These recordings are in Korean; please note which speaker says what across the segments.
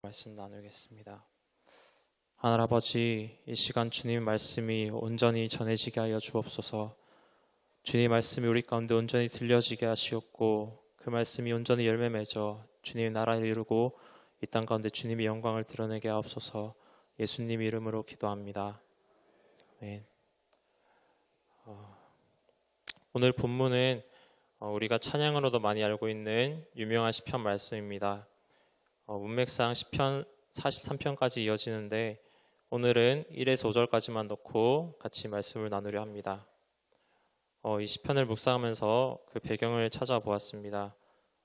Speaker 1: 말씀 나누겠습니다. 하늘 아버지, 이 시간 주님 말씀이 온전히 전해지게 하여 주옵소서. 주님 말씀이 우리 가운데 온전히 들려지게 하시옵고 그 말씀이 온전히 열매 맺어 주님의 나라를 이루고 이 땅 가운데 주님의 영광을 드러내게 하옵소서. 예수님 이름으로 기도합니다. 네. 오늘 본문은 우리가 찬양으로도 많이 알고 있는 유명한 시편 말씀입니다. 문맥상 시편 43편까지 이어지는데 오늘은 1에서 5절까지만 넣고 같이 말씀을 나누려 합니다. 이 시편을 묵상하면서 그 배경을 찾아보았습니다.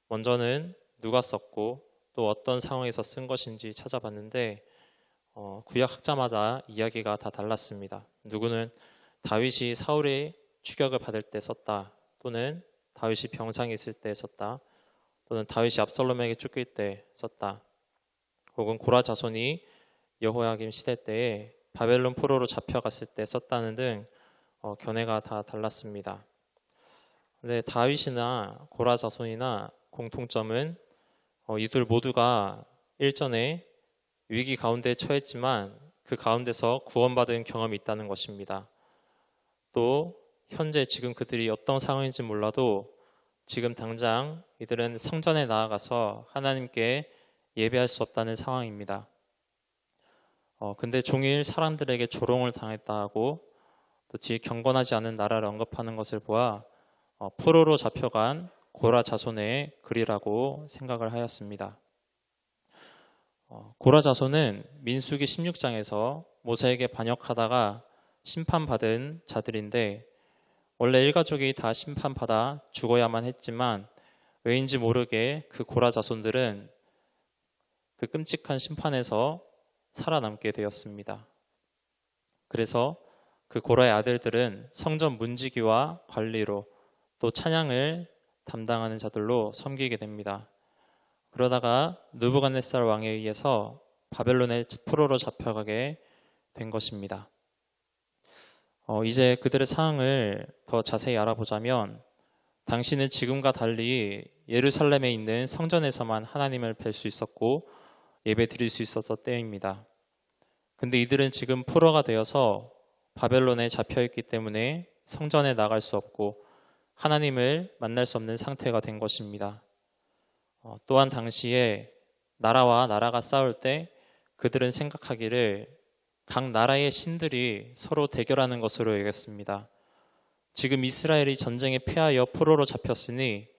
Speaker 1: 먼저는 누가 썼고 또 어떤 상황에서 쓴 것인지 찾아봤는데 구약 학자마다 이야기가 다 달랐습니다. 누구는 다윗이 사울의 추격을 받을 때 썼다, 또는 다윗이 병상에 있을 때 썼다, 또는 다윗이 압살롬에게 쫓길 때 썼다, 혹은 고라 자손이 여호야김 시대 때에 바벨론 포로로 잡혀갔을 때 썼다는 등 견해가 다 달랐습니다. 근데 다윗이나 고라 자손이나 공통점은 이들 모두가 일전에 위기 가운데 처했지만 그 가운데서 구원받은 경험이 있다는 것입니다. 또 현재 지금 그들이 어떤 상황인지 몰라도 지금 당장 이들은 성전에 나아가서 하나님께 예배할 수 없다는 상황입니다. 근데 종일 사람들에게 조롱을 당했다 하고 또 뒤에 경건하지 않은 나라를 언급하는 것을 보아 포로로 잡혀간 고라 자손의 글이라고 생각을 하였습니다. 고라 자손은 민수기 16장에서 모세에게 반역하다가 심판받은 자들인데 원래 일가족이 다 심판받아 죽어야만 했지만 왜인지 모르게 그 고라 자손들은 그 끔찍한 심판에서 살아남게 되었습니다. 그래서 그 고라의 아들들은 성전 문지기와 관리로 또 찬양을 담당하는 자들로 섬기게 됩니다. 그러다가 느부갓네살 왕에 의해서 바벨론의 포로로 잡혀가게 된 것입니다. 이제 그들의 상황을 더 자세히 알아보자면 당시는 지금과 달리 예루살렘에 있는 성전에서만 하나님을 뵐 수 있었고 예배 드릴 수 있었던 때입니다. 근데 이들은 지금 포로가 되어서 바벨론에 잡혀있기 때문에 성전에 나갈 수 없고 하나님을 만날 수 없는 상태가 된 것입니다. 또한 당시에 나라와 나라가 싸울 때 그들은 생각하기를 각 나라의 신들이 서로 대결하는 것으로 여겼습니다. 지금 이스라엘이 전쟁에 패하여 포로로 잡혔으니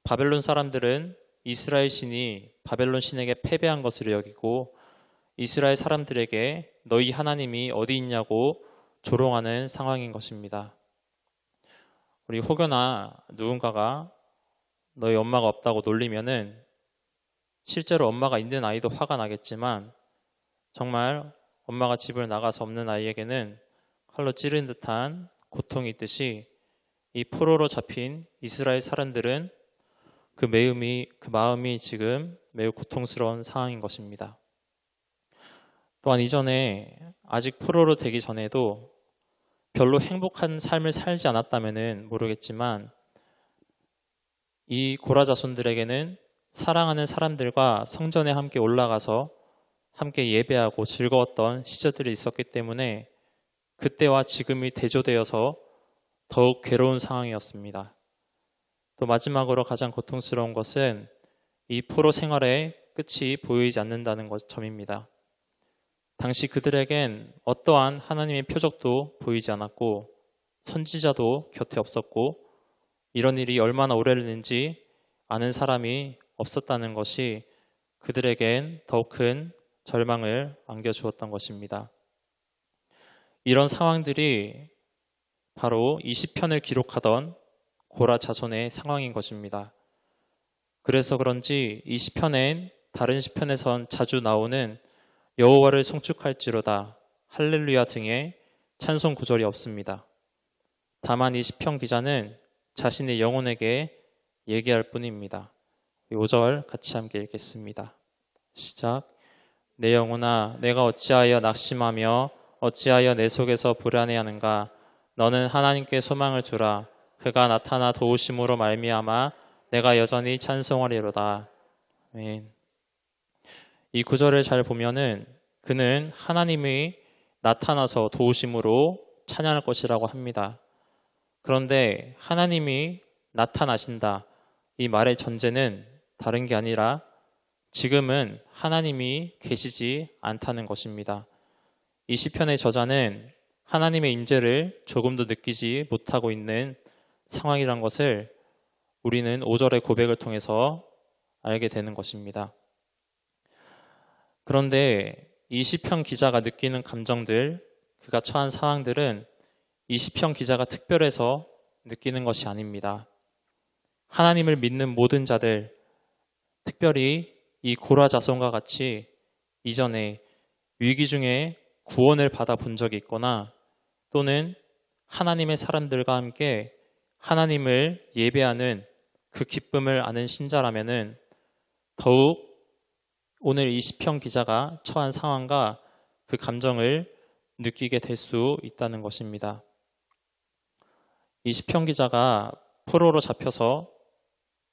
Speaker 1: 바벨론 사람들은 이스라엘 신이 바벨론 신에게 패배한 것으로 여기고 이스라엘 사람들에게 너희 하나님이 어디 있냐고 조롱하는 상황인 것입니다. 우리 혹여나 누군가가 너희 엄마가 없다고 놀리면은 실제로 엄마가 있는 아이도 화가 나겠지만 정말 엄마가 집을 나가서 없는 아이에게는 칼로 찌른 듯한 고통이 있듯이 이 포로로 잡힌 이스라엘 사람들은 그 마음이 지금 매우 고통스러운 상황인 것입니다. 또한 이전에 아직 포로로 되기 전에도 별로 행복한 삶을 살지 않았다면은 모르겠지만 이 고라 자손들에게는 사랑하는 사람들과 성전에 함께 올라가서 함께 예배하고 즐거웠던 시절들이 있었기 때문에 그때와 지금이 대조되어서 더욱 괴로운 상황이었습니다. 또 마지막으로 가장 고통스러운 것은 이 포로 생활의 끝이 보이지 않는다는 점입니다. 당시 그들에겐 어떠한 하나님의 표적도 보이지 않았고 선지자도 곁에 없었고 이런 일이 얼마나 오래됐는지 아는 사람이 없었다는 것이 그들에겐 더욱 큰 절망을 안겨주었던 것입니다. 이런 상황들이 바로 이 시편을 기록하던 고라 자손의 상황인 것입니다. 그래서 그런지 이 시편엔 다른 시편에선 자주 나오는 여호와를 송축할지로다, 할렐루야 등의 찬송 구절이 없습니다. 다만 이 시편 기자는 자신의 영혼에게 얘기할 뿐입니다. 5절 같이 함께 읽겠습니다. 시작. 내 영혼아, 내가 어찌하여 낙심하며 어찌하여 내 속에서 불안해하는가? 너는 하나님께 소망을 두라. 그가 나타나 도우심으로 말미암아 내가 여전히 찬송하리로다. 아멘. 이 구절을 잘 보면은 그는 하나님이 나타나서 도우심으로 찬양할 것이라고 합니다. 그런데 하나님이 나타나신다. 이 말의 전제는 다른 게 아니라 지금은 하나님이 계시지 않다는 것입니다. 이 시편의 저자는 하나님의 임재를 조금도 느끼지 못하고 있는 상황이란 것을 우리는 5절의 고백을 통해서 알게 되는 것입니다. 그런데 이 시편 기자가 느끼는 감정들, 그가 처한 상황들은 이 시편 기자가 특별해서 느끼는 것이 아닙니다. 하나님을 믿는 모든 자들, 특별히 이 고라 자손과 같이 이전에 위기 중에 구원을 받아본 적이 있거나 또는 하나님의 사람들과 함께 하나님을 예배하는 그 기쁨을 아는 신자라면은 더욱 오늘 이 시편 기자가 처한 상황과 그 감정을 느끼게 될 수 있다는 것입니다. 이 시편 기자가 포로로 잡혀서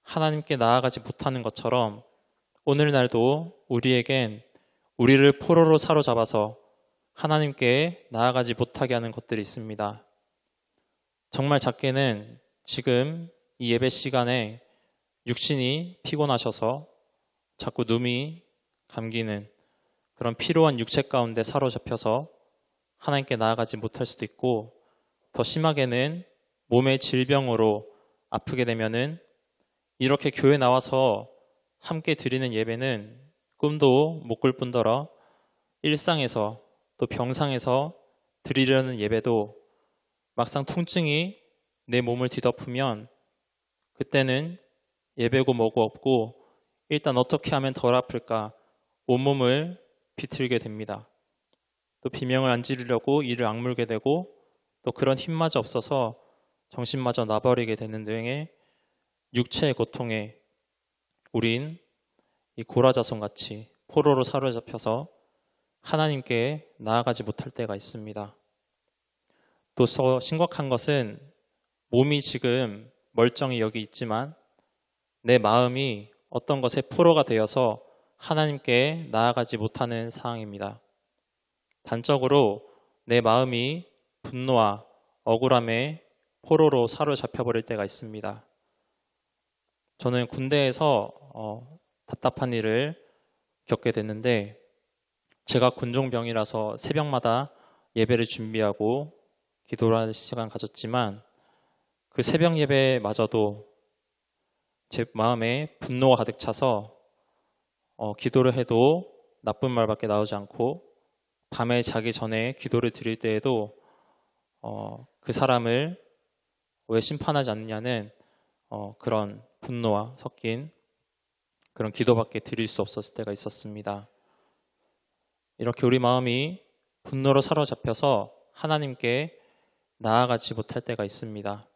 Speaker 1: 하나님께 나아가지 못하는 것처럼 오늘날도 우리에겐 우리를 포로로 사로잡아서 하나님께 나아가지 못하게 하는 것들이 있습니다. 정말 작게는 지금 이 예배 시간에 육신이 피곤하셔서 자꾸 눈이 감기는 그런 피로한 육체 가운데 사로잡혀서 하나님께 나아가지 못할 수도 있고, 더 심하게는 몸의 질병으로 아프게 되면은 이렇게 교회 나와서 함께 드리는 예배는 꿈도 못 꿀 뿐더러 일상에서 또 병상에서 드리려는 예배도 막상 통증이 내 몸을 뒤덮으면 그때는 예배고 뭐고 없고 일단 어떻게 하면 덜 아플까 온몸을 비틀게 됩니다. 또 비명을 안 지르려고 이를 악물게 되고 또 그런 힘마저 없어서 정신마저 나버리게 되는 등의 육체의 고통에 우린 이 고라자손같이 포로로 사로잡혀서 하나님께 나아가지 못할 때가 있습니다. 또 더 심각한 것은 몸이 지금 멀쩡히 여기 있지만 내 마음이 어떤 것에 포로가 되어서 하나님께 나아가지 못하는 상황입니다. 단적으로 내 마음이 분노와 억울함에 포로로 사로잡혀버릴 때가 있습니다. 저는 군대에서 답답한 일을 겪게 됐는데 제가 군종병이라서 새벽마다 예배를 준비하고 기도를 하는 시간 가졌지만 그 새벽 예배마저도 제 마음에 분노가 가득 차서 기도를 해도 나쁜 말밖에 나오지 않고 밤에 자기 전에 기도를 드릴 때에도 그 사람을 왜 심판하지 않느냐는 그런 분노와 섞인 그런 기도밖에 드릴 수 없었을 때가 있었습니다. 이렇게 우리 마음이 분노로 사로잡혀서 하나님께 나아가지 못할 때가 있습니다.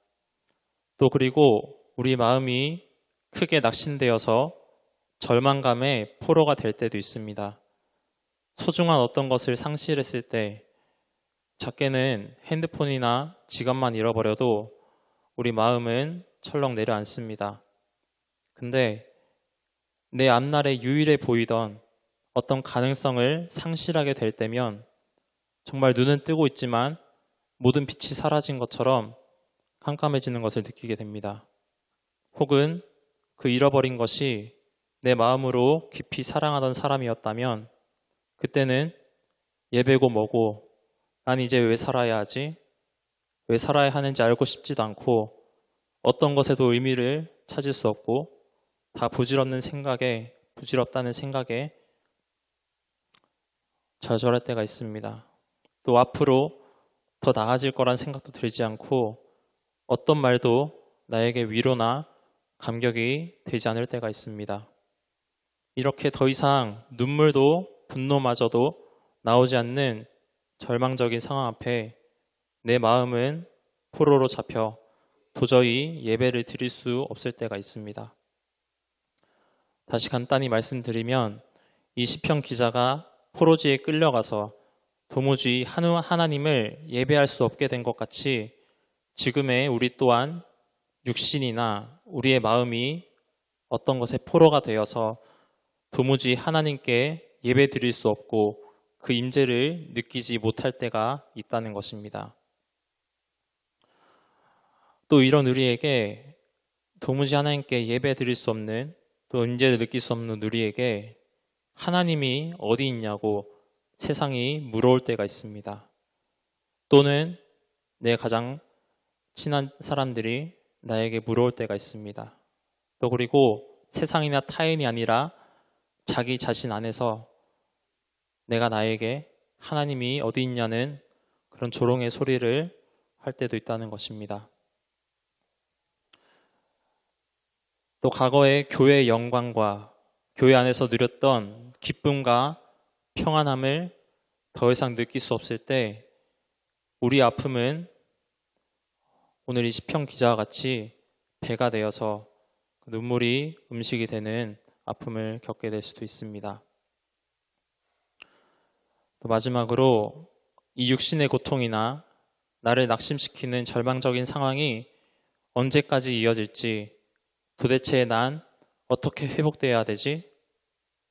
Speaker 1: 또 그리고 우리 마음이 크게 낙심되어서 절망감에 포로가 될 때도 있습니다. 소중한 어떤 것을 상실했을 때 작게는 핸드폰이나 지갑만 잃어버려도 우리 마음은 철렁 내려앉습니다. 근데 내 앞날에 유일해 보이던 어떤 가능성을 상실하게 될 때면 정말 눈은 뜨고 있지만 모든 빛이 사라진 것처럼 깜깜해지는 것을 느끼게 됩니다. 혹은 그 잃어버린 것이 내 마음으로 깊이 사랑하던 사람이었다면 그때는 예배고 뭐고 난 이제 왜 살아야 하지? 왜 살아야 하는지 알고 싶지도 않고 어떤 것에도 의미를 찾을 수 없고 다 부질없다는 생각에 좌절할 때가 있습니다. 또 앞으로 더 나아질 거란 생각도 들지 않고 어떤 말도 나에게 위로나 감격이 되지 않을 때가 있습니다. 이렇게 더 이상 눈물도 분노마저도 나오지 않는 절망적인 상황 앞에 내 마음은 포로로 잡혀 도저히 예배를 드릴 수 없을 때가 있습니다. 다시 간단히 말씀드리면 이 시편 기자가 포로지에 끌려가서 도무지 하나님을 예배할 수 없게 된 것 같이 지금의 우리 또한 육신이나 우리의 마음이 어떤 것에 포로가 되어서 도무지 하나님께 예배 드릴 수 없고 그 임재를 느끼지 못할 때가 있다는 것입니다. 또 이런 우리에게 도무지 하나님께 예배 드릴 수 없는, 또 임재를 느낄 수 없는 우리에게 하나님이 어디 있냐고 세상이 물어올 때가 있습니다. 또는 내 가장 친한 사람들이 나에게 물어올 때가 있습니다. 또 그리고 세상이나 타인이 아니라 자기 자신 안에서 내가 나에게 하나님이 어디 있냐는 그런 조롱의 소리를 할 때도 있다는 것입니다. 또 과거의 교회의 영광과 교회 안에서 누렸던 기쁨과 평안함을 더 이상 느낄 수 없을 때 우리 아픔은 오늘 이 시편 기자와 같이 배가 되어서 눈물이 음식이 되는 아픔을 겪게 될 수도 있습니다. 또 마지막으로 이 육신의 고통이나 나를 낙심시키는 절망적인 상황이 언제까지 이어질지, 도대체 난 어떻게 회복되어야 되지?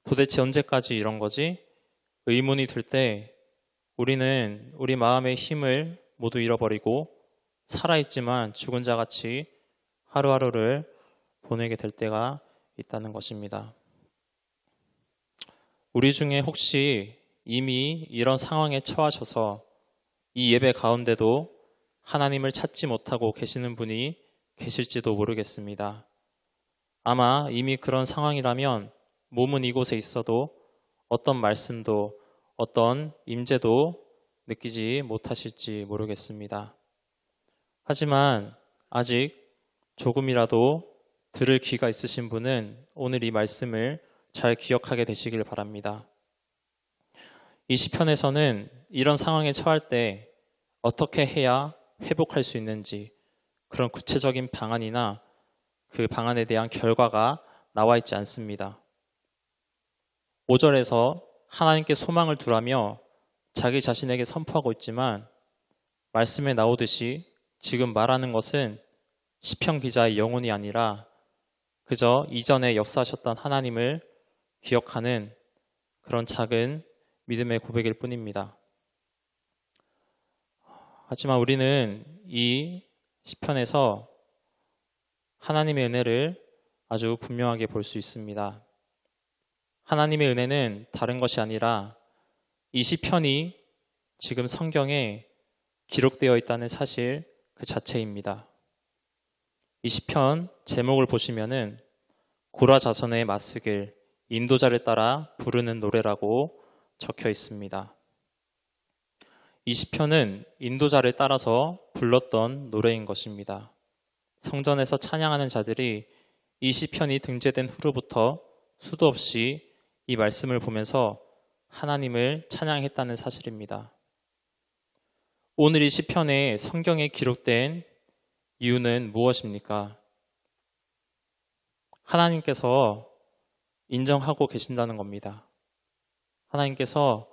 Speaker 1: 도대체 언제까지 이런 거지? 의문이 들 때 우리는 우리 마음의 힘을 모두 잃어버리고 살아있지만 죽은 자같이 하루하루를 보내게 될 때가 있다는 것입니다. 우리 중에 혹시 이미 이런 상황에 처하셔서 이 예배 가운데도 하나님을 찾지 못하고 계시는 분이 계실지도 모르겠습니다. 아마 이미 그런 상황이라면 몸은 이곳에 있어도 어떤 말씀도 어떤 임재도 느끼지 못하실지 모르겠습니다. 하지만 아직 조금이라도 들을 귀가 있으신 분은 오늘 이 말씀을 잘 기억하게 되시길 바랍니다. 이 시편에서는 이런 상황에 처할 때 어떻게 해야 회복할 수 있는지 그런 구체적인 방안이나 그 방안에 대한 결과가 나와 있지 않습니다. 5절에서 하나님께 소망을 두라며 자기 자신에게 선포하고 있지만 말씀에 나오듯이 지금 말하는 것은 시편 기자의 영혼이 아니라 그저 이전에 역사하셨던 하나님을 기억하는 그런 작은 믿음의 고백일 뿐입니다. 하지만 우리는 이 시편에서 하나님의 은혜를 아주 분명하게 볼 수 있습니다. 하나님의 은혜는 다른 것이 아니라 이 시편이 지금 성경에 기록되어 있다는 사실 그 자체입니다. 이 시편 제목을 보시면은 고라 자손의 맞쓰길 인도자를 따라 부르는 노래라고 적혀 있습니다. 이 시편은 인도자를 따라서 불렀던 노래인 것입니다. 성전에서 찬양하는 자들이 이 시편이 등재된 후로부터 수도 없이 이 말씀을 보면서 하나님을 찬양했다는 사실입니다. 오늘 이 시편에 성경에 기록된 이유는 무엇입니까? 하나님께서 인정하고 계신다는 겁니다. 하나님께서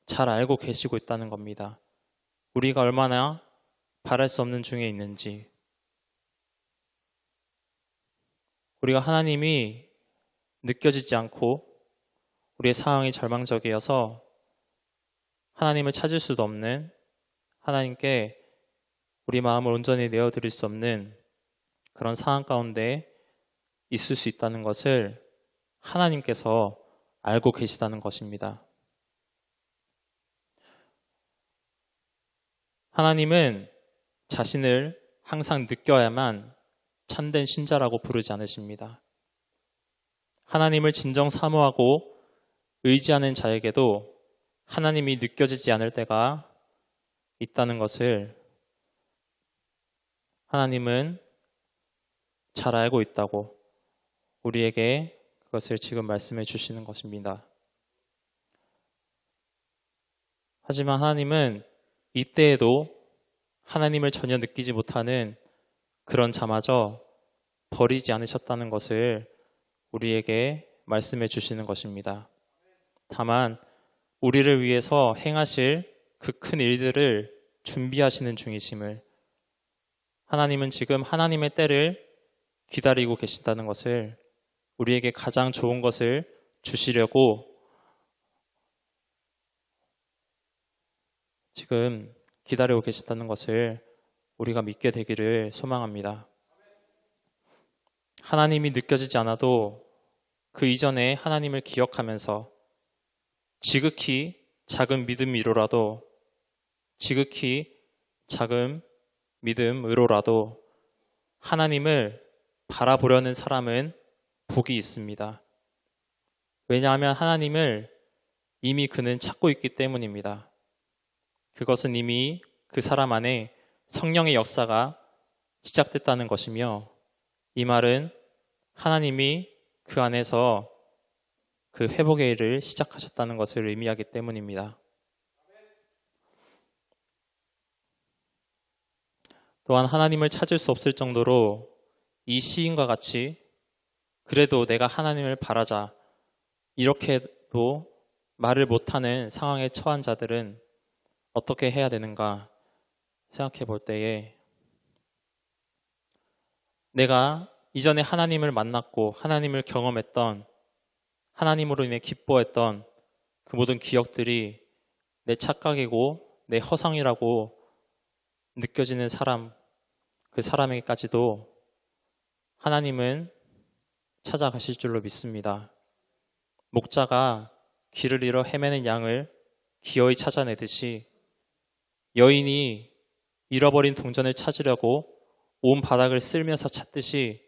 Speaker 1: 잘 알고 계시고 있다는 겁니다. 우리가 얼마나 바랄 수 없는 중에 있는지, 우리가 하나님이 느껴지지 않고 우리의 상황이 절망적이어서 하나님을 찾을 수도 없는, 하나님께 우리 마음을 온전히 내어드릴 수 없는 그런 상황 가운데 있을 수 있다는 것을 하나님께서 알고 계시다는 것입니다. 하나님은 자신을 항상 느껴야만 참된 신자라고 부르지 않으십니다. 하나님을 진정 사모하고 의지하는 자에게도 하나님이 느껴지지 않을 때가 있다는 것을 하나님은 잘 알고 있다고 우리에게 그것을 지금 말씀해 주시는 것입니다. 하지만 하나님은 이때에도 하나님을 전혀 느끼지 못하는 그런 자마저 버리지 않으셨다는 것을 우리에게 말씀해 주시는 것입니다. 다만 우리를 위해서 행하실 그 큰 일들을 준비하시는 중이심을, 하나님은 지금 하나님의 때를 기다리고 계신다는 것을, 우리에게 가장 좋은 것을 주시려고 지금 기다리고 계시다는 것을 우리가 믿게 되기를 소망합니다. 하나님이 느껴지지 않아도 그 이전에 하나님을 기억하면서 지극히 작은 믿음으로라도 지극히 작은 믿음으로라도 하나님을 바라보려는 사람은 복이 있습니다. 왜냐하면 하나님을 이미 그는 찾고 있기 때문입니다. 그것은 이미 그 사람 안에 성령의 역사가 시작됐다는 것이며, 이 말은 하나님이 그 안에서 그 회복의 일을 시작하셨다는 것을 의미하기 때문입니다. 또한 하나님을 찾을 수 없을 정도로 이 시인과 같이 그래도 내가 하나님을 바라자 이렇게도 말을 못하는 상황에 처한 자들은 어떻게 해야 되는가 생각해 볼 때에, 내가 이전에 하나님을 만났고 하나님을 경험했던, 하나님으로 인해 기뻐했던 그 모든 기억들이 내 착각이고 내 허상이라고 느껴지는 사람, 그 사람에게까지도 하나님은 찾아가실 줄로 믿습니다. 목자가 길을 잃어 헤매는 양을 기어이 찾아내듯이 여인이 잃어버린 동전을 찾으려고 온 바닥을 쓸면서 찾듯이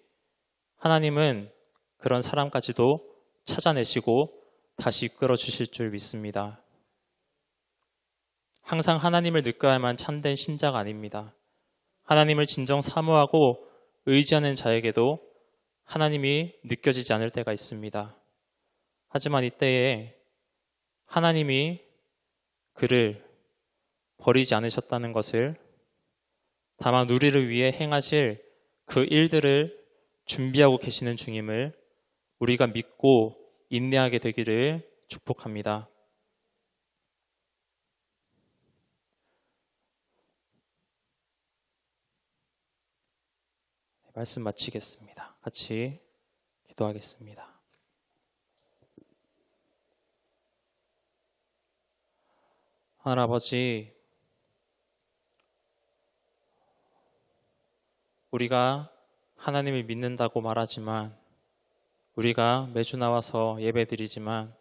Speaker 1: 하나님은 그런 사람까지도 찾아내시고 다시 이끌어 주실 줄 믿습니다. 항상 하나님을 느껴야만 참된 신자가 아닙니다. 하나님을 진정 사모하고 의지하는 자에게도 하나님이 느껴지지 않을 때가 있습니다. 하지만 이때에 하나님이 그를 버리지 않으셨다는 것을, 다만 우리를 위해 행하실 그 일들을 준비하고 계시는 중임을 우리가 믿고 인내하게 되기를 축복합니다. 말씀 마치겠습니다. 같이 기도하겠습니다. 하나님 아버지, 우리가 하나님을 믿는다고 말하지만, 우리가 매주 나와서 예배드리지만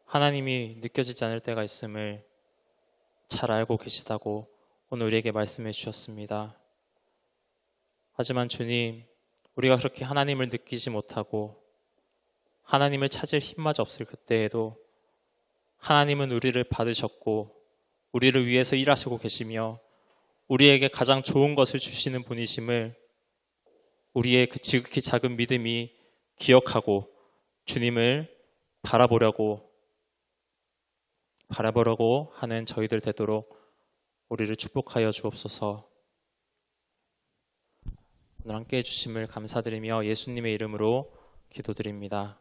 Speaker 1: 하나님이 느껴지지 않을 때가 있음을 잘 알고 계시다고 오늘 우리에게 말씀해 주셨습니다. 하지만 주님, 우리가 그렇게 하나님을 느끼지 못하고 하나님을 찾을 힘마저 없을 그때에도 하나님은 우리를 받으셨고 우리를 위해서 일하시고 계시며 우리에게 가장 좋은 것을 주시는 분이심을 우리의 그 지극히 작은 믿음이 기억하고 주님을 바라보려고 하는 저희들 되도록 우리를 축복하여 주옵소서. 오늘 함께 해주심을 감사드리며 예수님의 이름으로 기도드립니다.